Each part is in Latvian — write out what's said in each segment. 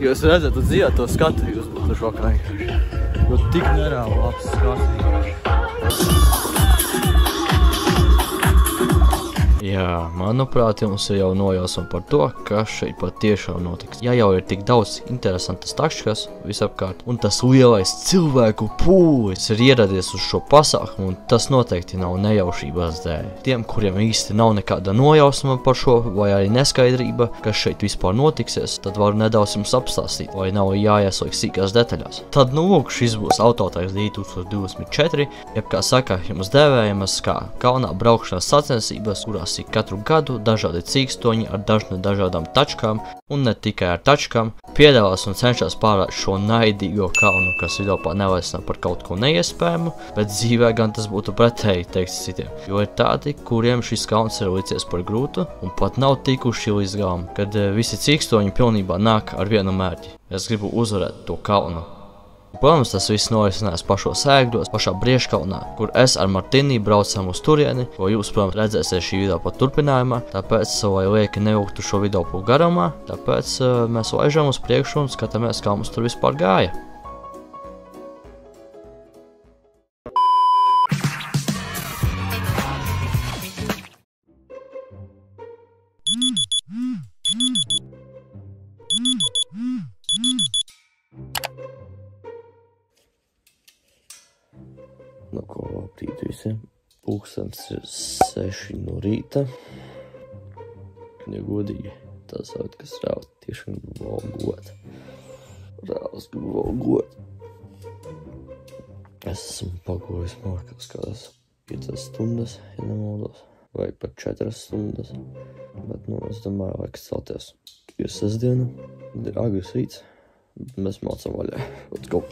Jūs redzat, tu dzīvē to skatu, jūs būtu šokā vienkārši. Jo tik nereāli labs skatu. Jā, manuprāt, jums ir jau nojausma par to, kas šeit patiešām notiks. Ja jau ir tik daudz interesantas takškas visapkārt, un tas lielais cilvēku pūlis ir ieradies uz šo pasākumu, un tas noteikti nav nejaušības dēļ. Tiem, kuriem īsti nav nekāda nojausma par šo, vai arī neskaidrība, kas šeit vispār notiksies, tad varu nedaudz jums apstāstīt, vai nav jāiesliek sīkās detaļās. Tad, nu lūk, šis būs Autotairs 2024, jeb kā saka, jums devējamas kā kalnā braukšanas sacensības, kurās katru gadu dažādi cīkstoņi ar dažādām tačkām, un ne tikai ar tačkām, piedalās un cenšas pārēt šo naidīgo kalnu, kas vidopā nevaicina par kaut ko neiespējamu, bet dzīvē gan tas būtu pretēji teiks citiem. Jo ir tādi, kuriem šis kalns ir licies par grūtu, un pat nav tikuši līdz galam, kad visi cīkstoņi pilnībā nāk ar vienu mērķi. Es gribu uzvarēt to kalnu. Protams, tas viss norisinās pašos ēgļos, pašā Brieškalnā, kur es ar Martini braucam uz turieni, ko jūs, protams, redzēsiet šī video pat turpinājumā, tāpēc, lai lieki nevilktu šo video pūl garumā, tāpēc mēs laižam uz priekšu un skatāmies, kā mums tur vispār gāja. Nu ko, labrīt visiem. Pulkstens ir 6 no rīta. Ja godīgi, tā saut, kas rāv tiešām gribu valgot. Rāvs gribu valgot. Es esmu pagojis mārkās kādas 5 stundas, ja nemaldos. Vai pat 4 stundas. Bet, nu, es domāju, vajag celties. Ir sestdiena, ir agrs rīts. Mēs mācām vaļā. Let's go!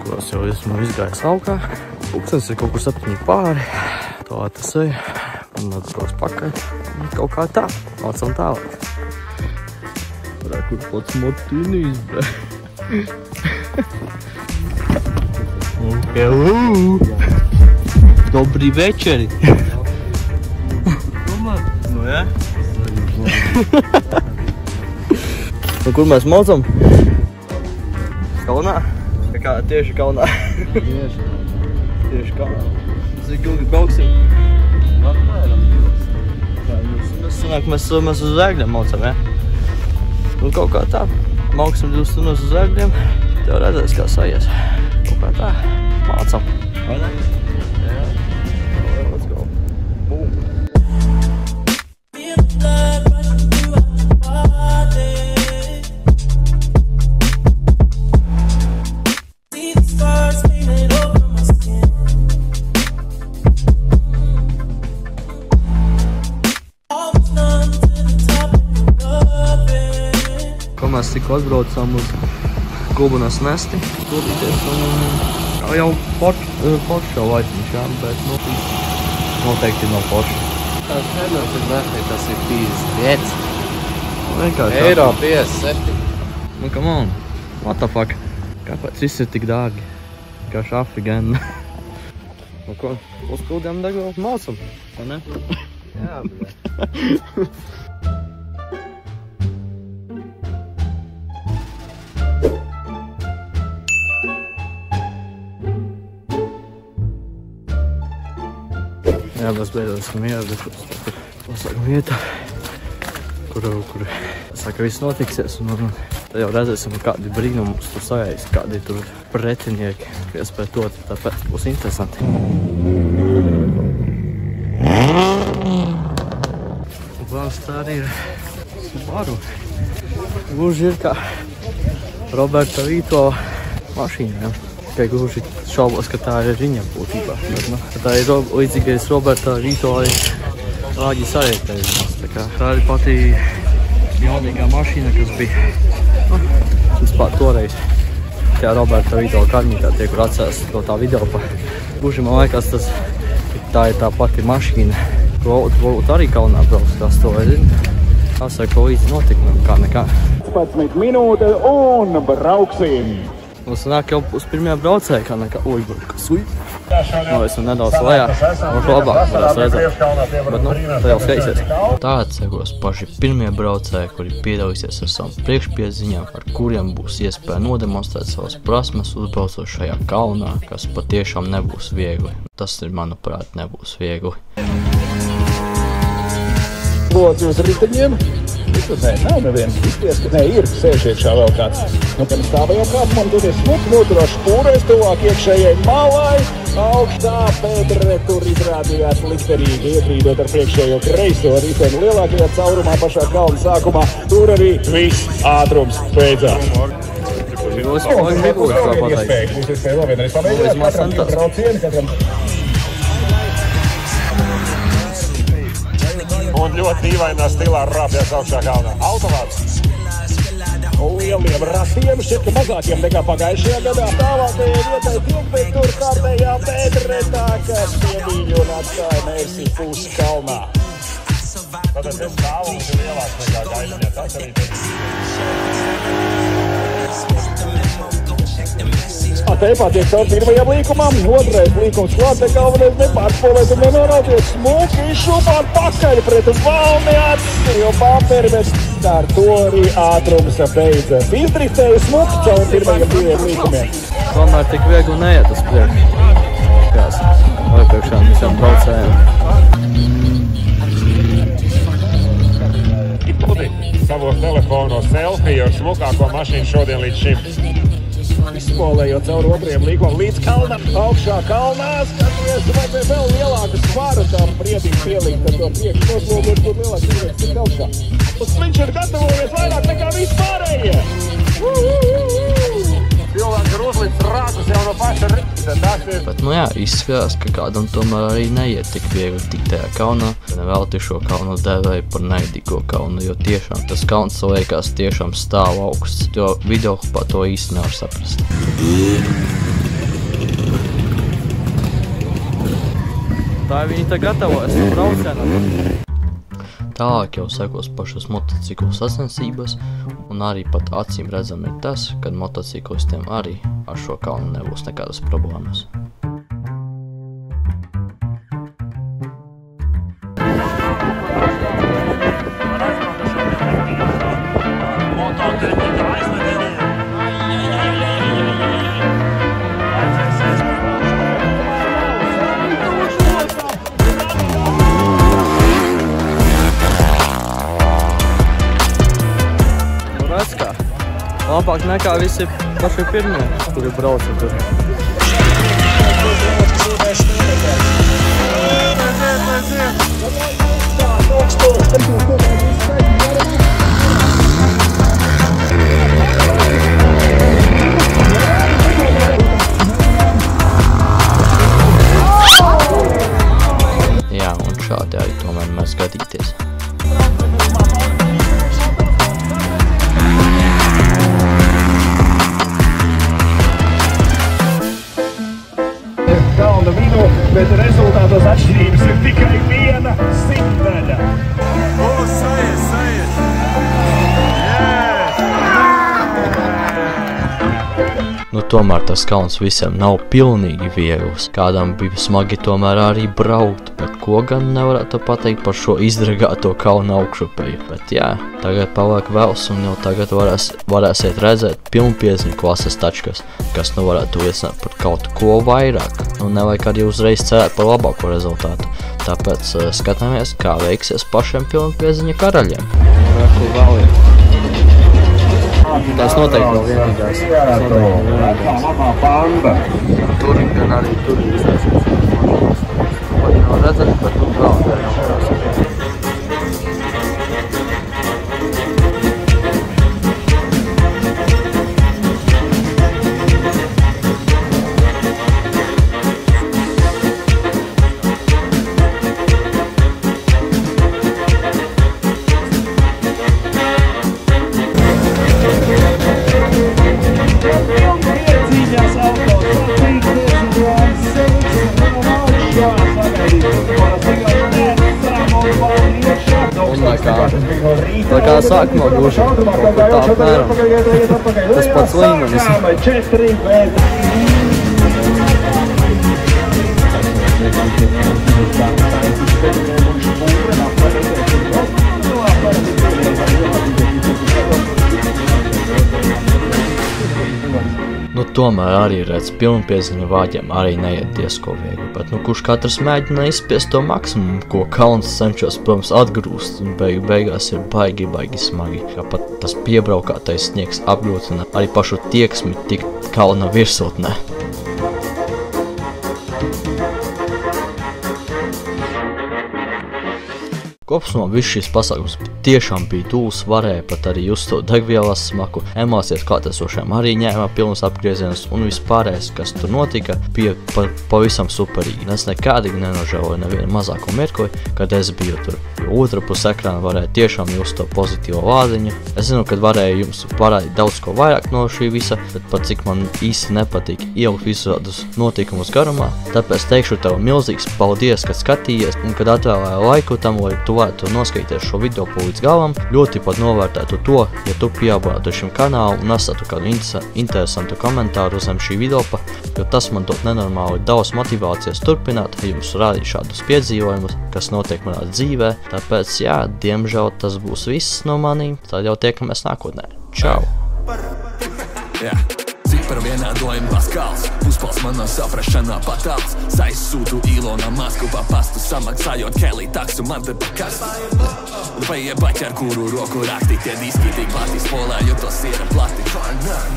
Kurās jau esmu izgājis augā. Pulkstens ir kaut kur 7 pāri. Tā tas ir. Un atbrauc pakaļ. Un kaut kā tā. Mācam tālāk. Varētu kur pats Martinīs, bre. Hello! Dobri večeri! Nu, jā? Nu, kur mēs mācam? Kalnā? Kā tieši kalnā? Tieši kalnā. Cik ilgi brauksim? Apmēram. Mēs sanāk, mēs uz ēgļiem mācam, ja? Un kaut kā tā. Mauksim 2 stundas uz ēgļiem. Tev redzēs, kā sajies. Kaut kā tā. Mācam. Vai ne? Jā. Let's go. Boom. Mēs tikko atbraucām uz Gulbenas nesti, stūrīties un jau Porsche laiciņš, jā, bet noteikti nav Porsche. Tas nenotiek nesti, tas ir 55. Vienkārši Eiro 57. Nu, come on, what the fuck? Kāpēc viss ir tik dārgi? Kā šafi gan. Nu ko, uzpildījām degvielu mācam, vai ne? Jā, bet. Jā, mēs beidzot esam ieradušos pasākumu vietā, kur saka, viss notiksies, un tad jau redzēsim, kādi brīnumi mums tur sajais, kādi tur pretinieki iespētot, tāpēc būs interesanti. Mums tā arī ir Subaru. Gluži ir kā Roberta Vīto mašīna. Tikai gluži šaubos, ka tā ir viņam būtībā. Bet, nu, tā ir līdzīgais Roberta Vīto Rāģis Arētējums. Tā ir patī jaunīgā mašīna, kas bija vispār toreiz tajā Roberta Vīto karņītā, tie, kur atceras to tā video pa Gluži, man liekas, tā ir tā pati mašīna, ko varbūt arī kalnā brauks, kas to vai zina. Tas ir ko līdzi notikumam, kā nekā. 15 minūte un brauksim! Mums nāk jau uz pirmajā braucēja, kā nekā, kas uj. Nu, esmu nedaudz lejā, mums labāk varēs redzēt, bet nu, tā jau skaisies. Tād sekos paši pirmie braucēji, kuri piedalīsies ar savam priekšpieziņām, ar kuriem būs iespēja nodemonstrēt savas prasmes uzbraucot šajā kalnā, kas patiešām nebūs viegli. Tas, manuprāt, nebūs viegli. Lūdzu uz riteņiem. Nē, nav neviens. Izties, ka ir sēžiet šā vēl kāds. Nu, kad stāva jau kāpumā, tad ir smuki noturās špūrēs tuvāk iekšējai malai. Augstā Pēdre tur izrādījās likterīgi iekrīdot ar priekšējo kreiso riteni lielākajā caurumā pašā kalna sākumā. Tur arī viss ātrums beidzās. Jūs man nebūs tā pateikt. Un ļoti dīvainā stilā rāpjās augšā kalnā. Autovāts. Lieliem ratiem, šķiet, ka mazākiem nekā pagājušajā gadā. Tālākajai vietai tiek, bet tur kārtējā Pēdre tā, kas pievīļu un atstāja Mērsi pusi kalnā. Tātad es stāvums ir lielāks nekā gaidņā. Tas arī Teipā tiek caur pirmajam līkumam, otrais līkums klāt, te galvenais nepārspolēt un nenorauties smuki šupāt pakaļ pret valni atsi, jo Pamperves ar to arī ātrums beidzas. Izdriftēja smuki caur pirmajam diviem līkumiem. Tomēr tik viegli neiet uz priekšu. Kās, vai priekšām visam braucējiem. Savos telefonos selfiju ar smukāko mašīnu šodien līdz šim. Izspolējot caur otriem līkumam līdz kalnam, augšā kalnā, skaties, vai vēl lielāku svaru tām prietīm pielikt ar to priekšu noslogot, kur lielāks īrēks tik augšā. Uz viņš ir gatavojies vairāk nekā vispārējie. Cilvēki ir uzlicis rākus jau no paša rīta. Bet, nu jā, izskatās, ka kādam tomēr arī neiet tik viegli tik tajā kalnā. Nevelti šo kalnu devēja par naidīgo kalnu, jo tiešām tas kalns liekas tiešām stāv augsts, jo video par to īsti nevar saprast. Tā viņi tā gatavojas braucienam. Tālāk jau sekos pašas motociklu sacensības, un arī pat acīm redzam ir tas, ka motociklistiem arī ar šo kalnu nebūs nekādas problēmas. Labāk nekā visi paši pirmie, kuri brauca tur. Jā, un šādi arī tomēr mēs gadīties. Kalna vidu, bet rezultātos atšķirības ir tikai viena simtdaļa. Sajies! Nu, tomēr tas kalns visiem nav pilnīgi viegls. Kādam bija smagi tomēr arī braukt, bet ko gan nevarētu pateikt par šo izdragāto kalnu augšupeju. Bet jā, tagad paliek vēls un jau tagad varēsiet redzēt pilnpieziņu klases tačkas, kas nu varētu liecināt par kaut ko vairāk. Nu, nevajag arī uzreiz cerēt par labāko rezultātu. Tāpēc skatāmies, kā veiksies pašiem pilnpieziņu karaļiem. Kur vēl ir? Tas noteikti vēl vienīgās. Tur gan arī tur ir izvērsības. Vai nav redzēt, bet tur vēl vienīgās. Tā kā sākumā gluži kaut kur tā apmēram. Tas pats līmenis. Nu, tomēr arī redz, pilnpieziņa vāģiem arī neiet diezko viegli, bet nu, kurš katrs mēģina izspiest to maksimumu, ko kalns cenšas, protams, atgrūst, un beigās ir baigi smagi, kā pat tas piebraukātais sniegs apgrūtina arī pašu tieksmi tikt kalna virsotnē. Kopumā viss šīs pasākums tiešām bija tūls, varēja pat arī just to degvielas smaku, emocijas klātesošiem arī ņēma pilnus apgriezienus un vispārējais, kas tur notika, bija pavisam superīgi. Es nekādīgi nenožēloju nevienu mazāko mirkli, kad es biju tur, jo otra puse ekrāna varēja tiešām just to pozitīvo vādiņu. Es zinu, kad varēju jums parādīt daudz ko vairāk no šī visa, bet pat cik man īsti nepatīk ielikt visādus notikumus garumā, tāpēc teikšu tev milzīgs paldies, kad skatījies un kad atvēlēju laiku tam, lai tu varētu noskatīties šo video līdz galam. Ļoti pat novērtētu to, ja tu pieabonētu šim kanālu un atstātu kādu interesantu komentāru zem šī videopa, jo tas man dod nenormāli daudz motivācijas turpināt, jums rādīt šādus piedzīvojumus, kas notiek manā dzīvē. Tāpēc, jā, diemžēl tas būs viss no manīm, tad jau tiekamies nākotnē. Čau! Par vienādojumu paskals, puspals manā saprašanā patāls. Saizsūtu Ilonam masku pa pastu, samaksājot Kelly taksu man te pakas. Vai baķi ar kuru roku rakti, tie diski tik plati, spolēju to siera plati.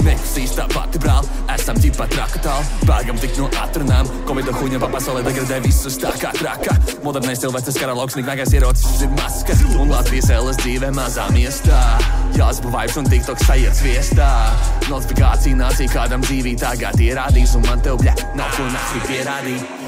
Nekusīs tā pati brāl, esam ķipa traka tāl, bēgam tik no atrunām. Covida huņa pa pasaulē degradē visus tā kā traka. Modernais cilvēks kara lauks, niknākais ierocis ir maska. Un Latvijas elas dzīvē mazā miestā. Jāsbu vibes un TikTok sajiet sviestā. Notifikācija nācija kādam dzīvī tagad ierādīs, un man tev, bļa, nav ko nāc, pierādīt.